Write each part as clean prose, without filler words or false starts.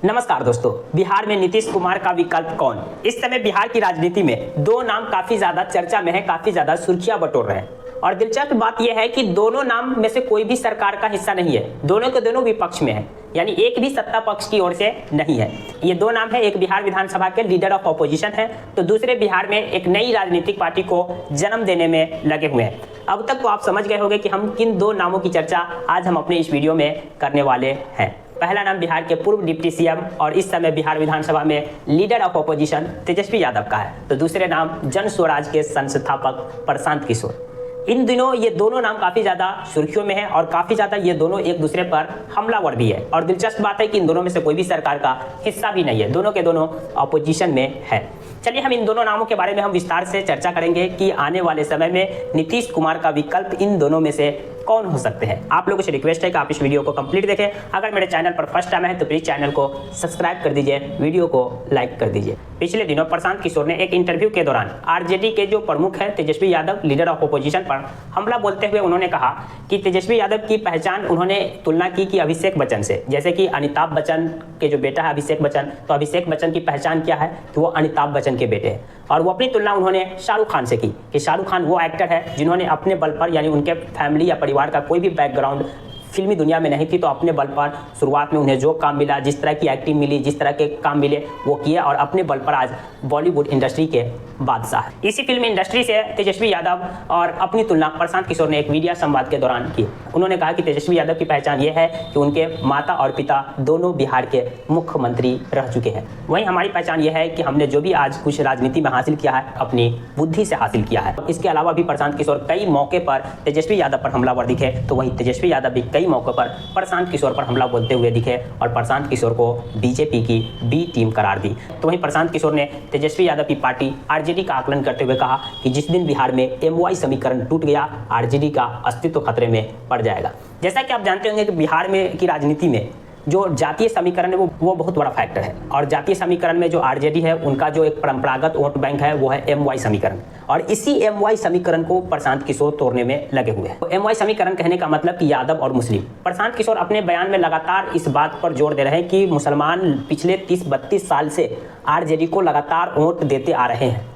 नमस्कार दोस्तों, बिहार में नीतीश कुमार का विकल्प कौन? इस समय बिहार की राजनीति में दो नाम काफी ज्यादा चर्चा में है, काफी ज्यादा सुर्खियां बटोर रहे हैं। और दिलचस्प बात यह है कि दोनों नाम में से कोई भी सरकार का हिस्सा नहीं है, दोनों के दोनों विपक्ष में है, यानी एक भी सत्ता पक्ष की ओर से नहीं है। ये दो नाम है, एक बिहार विधानसभा के लीडर ऑफ ऑपोजिशन है, तो दूसरे बिहार में एक नई राजनीतिक पार्टी को जन्म देने में लगे हुए हैं। अब तक तो आप समझ गए होंगे कि हम किन दो नामों की चर्चा आज हम अपने इस वीडियो में करने वाले हैं। पहला नाम बिहार के पूर्व डिप्टी सीएम और इस समय बिहार विधानसभा में leader of opposition Tejashwi Yadav का है, तो दूसरे नाम जन स्वराज के संस्थापक प्रशांत किशोर। इन दिनों ये दोनों नाम काफी ज्यादा सुर्खियों में है और काफी ज्यादा ये दोनों एक दूसरे पर हमलावर भी है। और दिलचस्प बात है कि इन दोनों में से कोई भी सरकार का हिस्सा भी नहीं है, दोनों के दोनों ऑपोजिशन में है। चलिए हम इन दोनों नामों के बारे में हम विस्तार से चर्चा करेंगे कि आने वाले समय में नीतीश कुमार का विकल्प इन दोनों में से कौन हो सकते हैं। आप लोगों से रिक्वेस्ट है कि आप इस वीडियो को कंप्लीट देखें। अगर मेरे चैनल पर फर्स्ट टाइम है तो प्लीज चैनल को सब्सक्राइब कर दीजिए, वीडियो को लाइक कर दीजिए। पिछले दिनों प्रशांत किशोर ने एक इंटरव्यू के दौरान आरजेडी के जो प्रमुख है Tejashwi Yadav leader of opposition पर हमला बोलते हुए उन्होंने कहा कि तेजस्वी यादव की पहचान उन्होंने तुलना की कि अभिषेक बच्चन से। जैसे कि अमिताभ बच्चन के जो बेटा है अभिषेक बच्चन, तो अभिषेक बच्चन की पहचान क्या है, तो वो अमिताभ बच्चन के बेटे हैं। और वो अपनी तुलना उन्होंने शाहरुख खान से की कि शाहरुख खान वो एक्टर है जिन्होंने अपने बल पर, यानी उनके फैमिली या परिवार का कोई भी बैकग्राउंड फिल्मी दुनिया में नहीं थी, तो अपने बल पर शुरुआत में उन्हें जो काम मिला, जिस तरह की एक्टिंग मिली, जिस तरह के काम मिले वो किए और अपने बल पर आज बॉलीवुड इंडस्ट्री के बादशाह है। इसी फिल्म इंडस्ट्री से तेजस्वी यादव और अपनी तुलना प्रशांत किशोर ने एक मीडिया संवाद के दौरान की। उन्होंने कहा कि तेजस्वी यादव की पहचान ये है कि उनके माता और पिता दोनों बिहार के मुख्यमंत्री रह चुके हैं। वहीं हमारी पहचान यह है कि हमने जो भी आज कुछ राजनीति में हासिल किया है अपनी बुद्धि से हासिल किया है। इसके अलावा भी प्रशांत किशोर कई मौके पर तेजस्वी यादव पर हमलावर दिखे, तो वहीं तेजस्वी यादव भी कई मौकों पर प्रशांत किशोर पर हमला बोलते हुए दिखे और प्रशांत किशोर को बीजेपी की बी टीम करार दी। तो वहीं प्रशांत किशोर ने तेजस्वी यादव की पार्टी आरजेडी का आकलन करते हुए कहा कि जिस दिन बिहार में एमवाई समीकरण टूट गया, आरजेडी का अस्तित्व खतरे में पड़ जाएगा। जैसा कि आप जानते होंगे कि बिहार में की राजनीति में जो जातीय समीकरण है वो बहुत बड़ा फैक्टर है। और जातीय समीकरण में जो आरजेडी है उनका जो एक परंपरागत वोट बैंक है वो है एमवाई समीकरण, और इसी एमवाई समीकरण को प्रशांत किशोर तोड़ने में लगे हुए हैं। तो एमवाई समीकरण कहने का मतलब कि यादव और मुस्लिम। प्रशांत किशोर अपने बयान में लगातार इस बात पर जोर दे रहे हैं कि मुसलमान पिछले 30-32 साल से आरजेडी को लगातार वोट देते आ रहे हैं।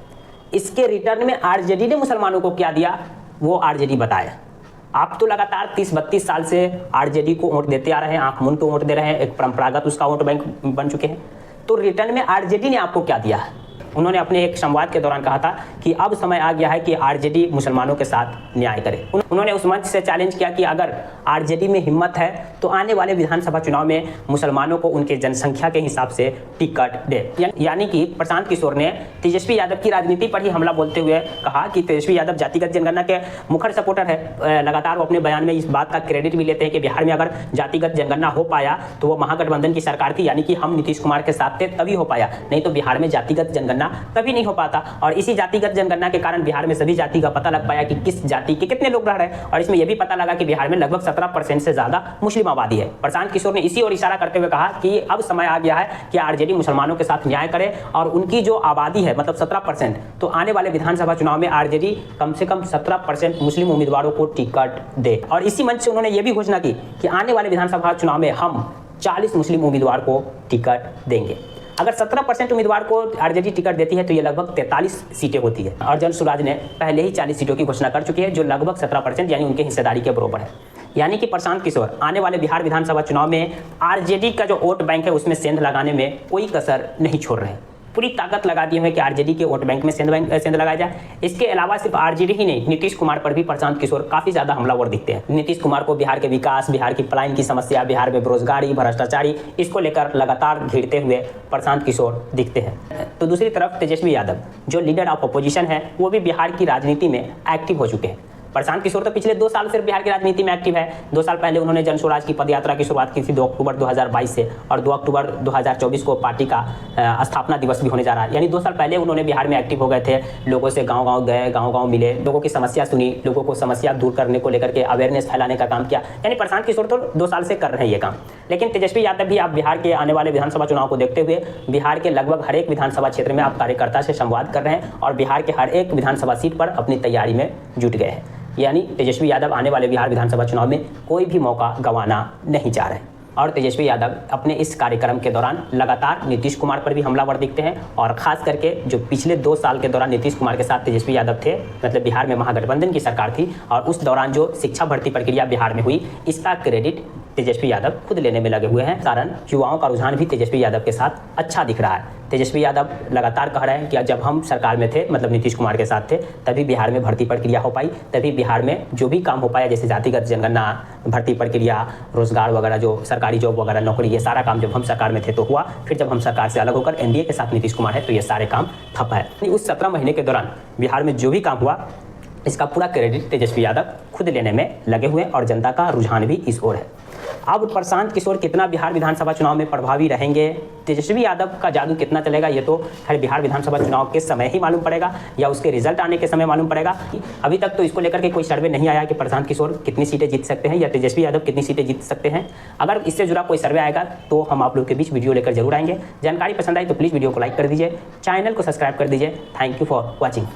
इसके रिटर्न में आरजेडी ने मुसलमानों को क्या दिया वो आरजेडी बताए। आप तो लगातार 30-32 साल से आरजेडी को वोट देते आ रहे हैं, आंख मूंद के वोट दे रहे हैं, एक परंपरागत उसका वोट बैंक बन चुके हैं, तो रिटर्न में आरजेडी ने आपको क्या दिया है? उन्होंने अपने एक संवाद के दौरान कहा था कि अब समय आ गया है कि आरजेडी मुसलमानों के साथ न्याय करे। उन्होंने उस मंच से चैलेंज किया कि अगर आरजेडी में हिम्मत है तो आने वाले विधानसभा चुनाव में मुसलमानों को उनके जनसंख्या के हिसाब से टिकट दे। यानी कि प्रशांत किशोर ने तेजस्वी यादव की राजनीति पर ही हमला बोलते हुए कहा कि तेजस्वी यादव जातिगत जनगणना के मुखर सपोर्टर है। लगातार वो अपने बयान में इस बात का क्रेडिट भी लेते हैं कि बिहार में अगर जातिगत जनगणना हो पाया तो वो महागठबंधन की सरकार थी, यानी कि हम नीतीश कुमार के साथ थे तभी हो पाया, नहीं तो बिहार में जातिगत जनगणना कभी नहीं हो पाता। और इसी जातिगत जनगणना के कारण बिहार में सभी जाति का पता लग पाया कि किस जाति के कितने लोग रह रहे हैं, और इसमें यह भी पता लगा कि बिहार में लगभग 17% से ज्यादा मुस्लिम आबादी है। प्रशांत किशोर ने इसी ओर इशारा करते हुए कहा कि अब समय आ गया है कि आरजेडी मुसलमानों के साथ न्याय करे और उनकी जो आबादी है मतलब 17%, तो आने वाले विधानसभा चुनाव में आरजेडी कम से कम 17% मुस्लिम उम्मीदवारों को टिकट दे। और इसी मंच से उन्होंने यह भी घोषणा की कि आने वाले विधानसभा चुनाव में हम 40 मुस्लिम उम्मीदवार को टिकट देंगे। अगर 17% उम्मीदवार को आरजेडी टिकट देती है तो ये लगभग 43 सीटें होती है, और जन स्वराज ने पहले ही 40 सीटों की घोषणा कर चुकी है जो लगभग 17% यानी उनके हिस्सेदारी के बराबर है। यानी कि प्रशांत किशोर आने वाले बिहार विधानसभा चुनाव में आरजेडी का जो वोट बैंक है उसमें सेंध लगाने में कोई कसर नहीं छोड़ रहे हैं, पूरी ताकत लगा दी है कि आरजेडी के वोट बैंक में सेंध लगाया जाए। इसके अलावा सिर्फ आरजेडी ही नहीं, नीतीश कुमार पर भी प्रशांत किशोर काफी ज्यादा हमलावर दिखते हैं। नीतीश कुमार को बिहार के विकास, बिहार की पलायन की समस्या, बिहार में बेरोजगारी, भ्रष्टाचारी, इसको लेकर लगातार घिरते हुए प्रशांत किशोर दिखते हैं। तो दूसरी तरफ तेजस्वी यादव जो लीडर ऑफ अपोजिशन है वो भी बिहार की राजनीति में एक्टिव हो चुके हैं। प्रशांत किशोर तो पिछले 2 साल से बिहार की राजनीति में एक्टिव है। 2 साल पहले उन्होंने जन स्वराज की पदयात्रा की शुरुआत की थी 2 अक्टूबर 2022 से, और 2 अक्टूबर 2024 को पार्टी का स्थापना दिवस भी होने जा रहा है। यानी 2 साल पहले उन्होंने बिहार में एक्टिव हो गए थे, लोगों से गाँव-गाँव गए, गाँव-गाँव मिले, लोगों की समस्या सुनी, लोगों को समस्या दूर करने को लेकर के अवेयरनेस फैलाने का काम किया। यानी प्रशांत किशोर तो 2 साल से कर रहे हैं ये काम। लेकिन तेजस्वी यादव भी आप बिहार के आने वाले विधानसभा चुनाव को देखते हुए बिहार के लगभग हर एक विधानसभा क्षेत्र में आप कार्यकर्ता से संवाद कर रहे हैं और बिहार के हर एक विधानसभा सीट पर अपनी तैयारी में जुट गए हैं। यानी तेजस्वी यादव आने वाले बिहार विधानसभा चुनाव में कोई भी मौका गंवाना नहीं चाह रहे हैं। और तेजस्वी यादव अपने इस कार्यक्रम के दौरान लगातार नीतीश कुमार पर भी हमलावर दिखते हैं। और खास करके जो पिछले 2 साल के दौरान नीतीश कुमार के साथ तेजस्वी यादव थे, मतलब बिहार में महागठबंधन की सरकार थी, और उस दौरान जो शिक्षा भर्ती प्रक्रिया बिहार में हुई, इसका क्रेडिट तेजस्वी यादव खुद लेने में लगे हुए हैं। कारण युवाओं का रुझान भी तेजस्वी यादव के साथ अच्छा दिख रहा है। तेजस्वी यादव लगातार कह रहे हैं कि जब हम सरकार में थे, मतलब नीतीश कुमार के साथ थे, तभी बिहार में भर्ती प्रक्रिया हो पाई, तभी बिहार में जो भी काम हो पाया, जैसे जातिगत जनगणना, भर्ती प्रक्रिया, रोजगार वगैरह, जो सरकारी जॉब वगैरह, नौकरी, ये सारा काम जब हम सरकार में थे तो हुआ। फिर जब हम सरकार से अलग होकर एनडीए के साथ नीतीश कुमार है तो ये सारे काम ठप है। उस 17 महीने के दौरान बिहार में जो भी काम हुआ, इसका पूरा क्रेडिट तेजस्वी यादव खुद लेने में लगे हुए हैं और जनता का रुझान भी इस ओर है। अब प्रशांत किशोर कितना बिहार विधानसभा चुनाव में प्रभावी रहेंगे, तेजस्वी यादव का जादू कितना चलेगा, ये तो खैर बिहार विधानसभा चुनाव के समय ही मालूम पड़ेगा या उसके रिजल्ट आने के समय मालूम पड़ेगा। अभी तक तो इसको लेकर के कोई सर्वे नहीं आया कि प्रशांत किशोर कितनी सीटें जीत सकते हैं या तेजस्वी यादव कितनी सीटें जीत सकते हैं। अगर इससे जुड़ा कोई सर्वे आएगा तो हम आप लोग के बीच वीडियो लेकर जरूर आएंगे। जानकारी पसंद आई तो प्लीज़ वीडियो को लाइक कर दीजिए, चैनल को सब्सक्राइब कर दीजिए। Thank you for watching.